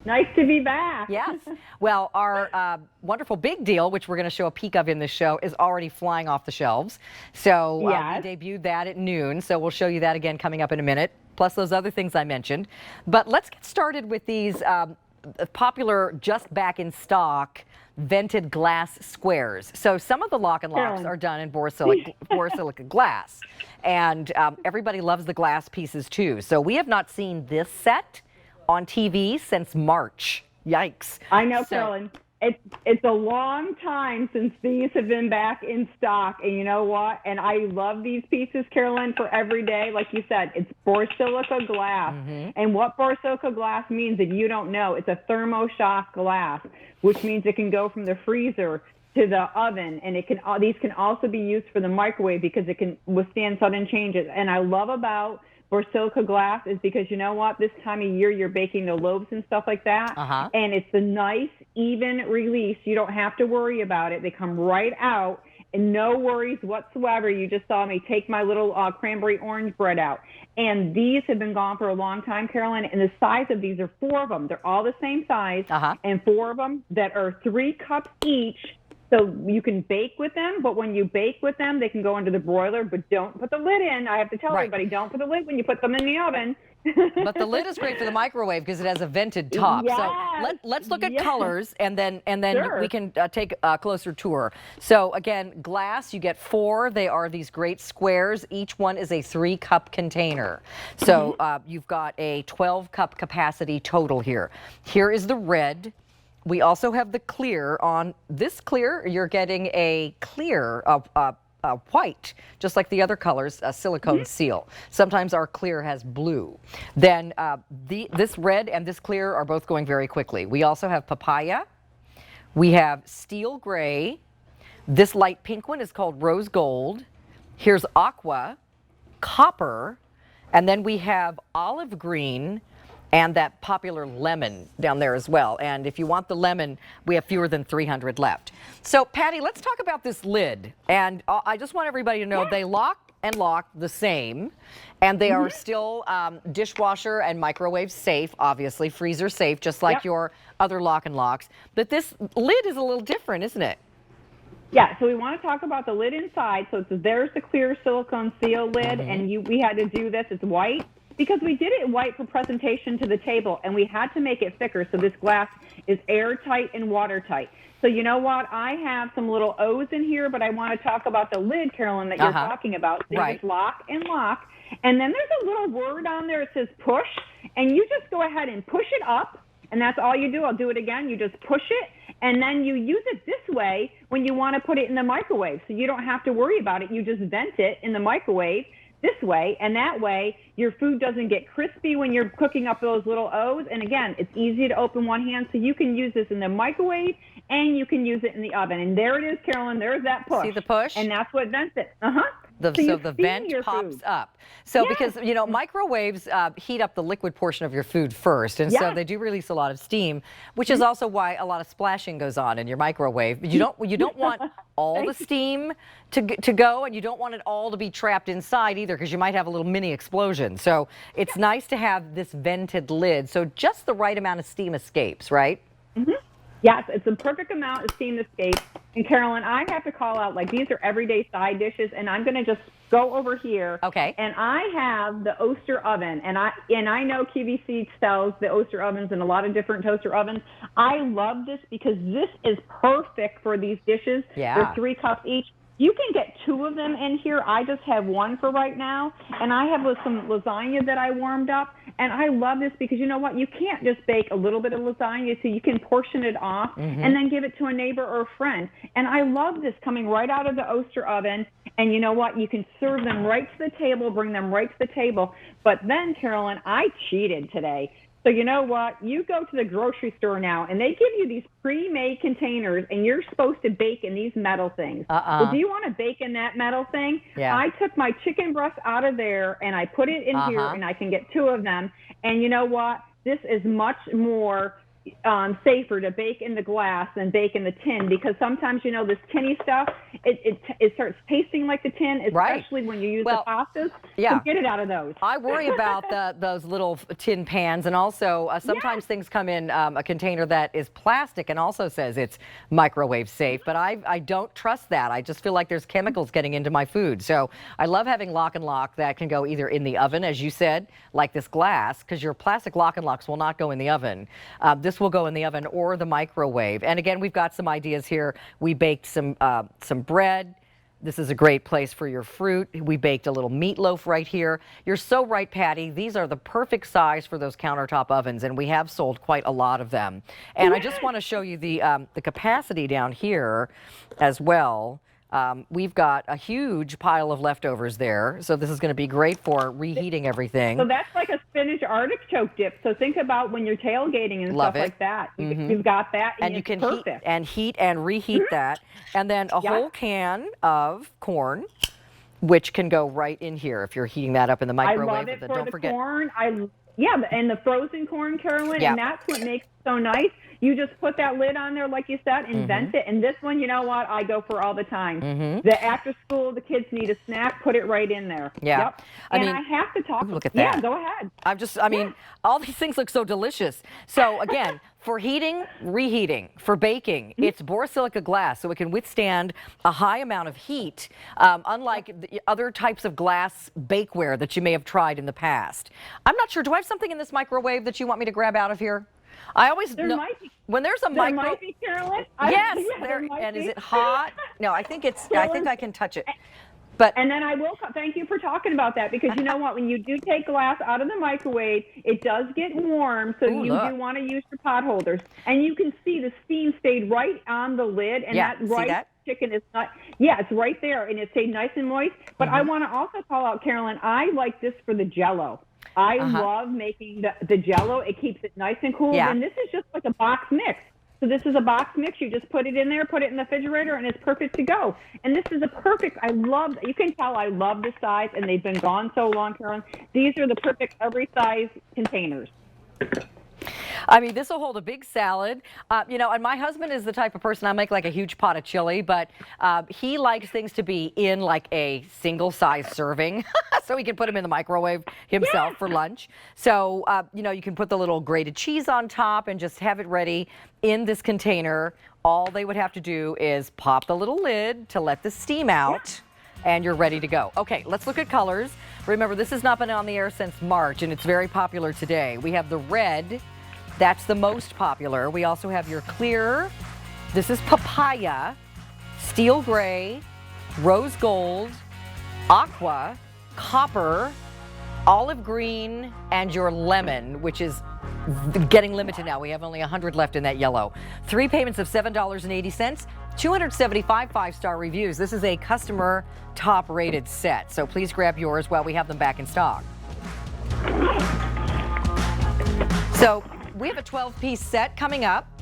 Nice to be back. Yes. Well, our wonderful big deal, which we're going to show a peek of in this show, is already flying off the shelves. So Yes. we debuted that at noon. So we'll show you that again coming up in a minute, plus those other things I mentioned. But let's get started with these popular, just back in stock, vented glass squares. So some of the lock and locks are done in borosilicate glass. And everybody loves the glass pieces too. So we have not seen this set on TV since March. Yikes. I know, Carolyn. It's a long time since these have been back in stock. And you know what? And I love these pieces, Carolyn, for every day. Like you said, it's borosilicate glass. And what borosilicate glass means, if you don't know, it's a thermoshock glass, which means it can go from the freezer to the oven, and these can also be used for the microwave because it can withstand sudden changes. And I love about borosilicate glass is because you know what, this time of year you're baking the loaves and stuff like that, and it's a nice even release. You don't have to worry about it. They come right out and no worries whatsoever. You just saw me take my little cranberry orange bread out, and these have been gone for a long time, Carolyn, and the size of these are 4 of them. They're all the same size, and 4 of them that are 3 cups each. So you can bake with them, but when you bake with them, they can go into the broiler, but don't put the lid in. I have to tell everybody, don't put the lid when you put them in the oven. But the lid is great for the microwave because it has a vented top. Yes. So let's look at colors, and then Sure. we can take a closer tour. So again, glass, you get 4. They are these great squares. Each one is a 3-cup container. So you've got a 12-cup capacity total here. Here is the red. We also have the clear. On this clear, you're getting a clear white, just like the other colors, a silicone seal. Sometimes our clear has blue. Then this red and this clear are both going very quickly. We also have papaya. We have steel gray. This light pink one is called rose gold. Here's aqua, copper, and then we have olive green, and that popular lemon down there as well. And if you want the lemon, we have fewer than 300 left. So, Patty, let's talk about this lid. And I just want everybody to know they lock and lock the same, and they are still dishwasher and microwave safe, obviously, freezer safe, just like your other lock and locks. But this lid is a little different, isn't it? Yeah, so we want to talk about the lid inside. So there's the clear silicone seal lid, and we had to do this. It's white, because we did it white for presentation to the table, and we had to make it thicker so this glass is airtight and watertight. So you know what? I have some little O's in here, but I want to talk about the lid, Carolyn, that you're talking about. So you just lock and lock, and then there's a little word on there. It says push, and you just go ahead and push it up, and that's all you do. I'll do it again. You just push it, and then you use it this way when you want to put it in the microwave. So you don't have to worry about it. You just vent it in the microwave this way, and that way your food doesn't get crispy when you're cooking up those little O's. And again, it's easy to open one hand, so you can use this in the microwave and you can use it in the oven. And there it is, Carolyn. There's that push. See the push? And that's what vents it. So the vent pops up. So because, you know, microwaves heat up the liquid portion of your food first. And so they do release a lot of steam, which is also why a lot of splashing goes on in your microwave. You don't want all the steam to go, and you don't want it all to be trapped inside either, because you might have a little mini explosion. So it's nice to have this vented lid. So just the right amount of steam escapes, right? Yes, it's a perfect amount of steam escape. And Carolyn, I have to call out, like, these are everyday side dishes, and I'm going to just go over here. Okay. And I have the Oster oven, and I know QVC sells the Oster ovens and a lot of different toaster ovens. I love this because this is perfect for these dishes. They're 3 cups each. You can get 2 of them in here. I just have 1 for right now. And I have some lasagna that I warmed up. And I love this because you know what? You can't just bake a little bit of lasagna, so you can portion it off and then give it to a neighbor or a friend. And I love this coming right out of the Oster oven. And you know what? You can serve them right to the table, bring them right to the table. But then, Carolyn, I cheated today. So you know what? You go to the grocery store now, and they give you these pre-made containers, and you're supposed to bake in these metal things. Well, do you want to bake in that metal thing? I took my chicken breast out of there, and I put it in here, and I can get 2 of them. And you know what? This is much more safer to bake in the glass than bake in the tin, because sometimes, you know, this tinny stuff, it starts tasting like the tin, especially when you use the pastas. Yeah. So get it out of those. I worry about those little tin pans, and also sometimes things come in a container that is plastic and also says it's microwave safe, but I don't trust that. I just feel like there's chemicals getting into my food. So I love having LocknLock that can go either in the oven, as you said, like this glass, because your plastic LocknLocks will not go in the oven. This will go in the oven or the microwave. And again, we've got some ideas here. We baked some bread. This is a great place for your fruit. We baked a little meatloaf right here. You're so right, Patty. These are the perfect size for those countertop ovens, and we have sold quite a lot of them. And I just want to show you the capacity down here as well. We've got a huge pile of leftovers there, so this is going to be great for reheating everything. So that's like a spinach artichoke dip. So think about when you're tailgating and stuff like that. You've got that, and you can heat and reheat that, and then a whole can of corn, which can go right in here if you're heating that up in the microwave. I love it for the corn. And the frozen corn, Carolyn, and that's what makes it so nice. You just put that lid on there, like you said, and vent it. And this one, you know what, I go for all the time. The after school, the kids need a snack, put it right in there. Yeah. Yep. I have to talk. Look at that. Yeah, go ahead. I mean, all these things look so delicious. So again, for heating, reheating, for baking, it's borosilicate glass, so it can withstand a high amount of heat, unlike the other types of glass bakeware that you may have tried in the past. I'm not sure. Do I have something in this microwave that you want me to grab out of here? I always might be. When there's a there might be, Carolyn. Yes, and is it hot? No, I think it's. I think I can touch it. But and then I will thank you for talking about that, because you know what, when you do take glass out of the microwave, it does get warm, so you do want to use your pot holders, and you can see the steam stayed right on the lid, and that rice chicken is not. Yeah, it's right there, and it stayed nice and moist. But I want to also call out, Carolyn, I like this for the Jell-O. I love making the Jell-O. It keeps it nice and cool. And this is just like a box mix. So this is a box mix. You just put it in there, put it in the refrigerator, and it's perfect to go. And this is a perfect, I love, you can tell I love the size, and they've been gone so long, Carolyn. These are the perfect every size containers. I mean, this will hold a big salad, you know, and my husband is the type of person, I make like a huge pot of chili, but he likes things to be in like a single size serving so he can put them in the microwave himself for lunch. So, you know, you can put the little grated cheese on top and just have it ready in this container. All they would have to do is pop the little lid to let the steam out. And you're ready to go. Okay, let's look at colors. Remember, this has not been on the air since March, and it's very popular today. We have the red. That's the most popular. We also have your clear. This is papaya, steel gray, rose gold, aqua, copper, olive green, and your lemon, which is getting limited now. We have only 100 left in that yellow. 3 payments of $7.80, 275 5-star reviews. This is a customer top rated set, so please grab yours while we have them back in stock. So we have a 12-piece set coming up.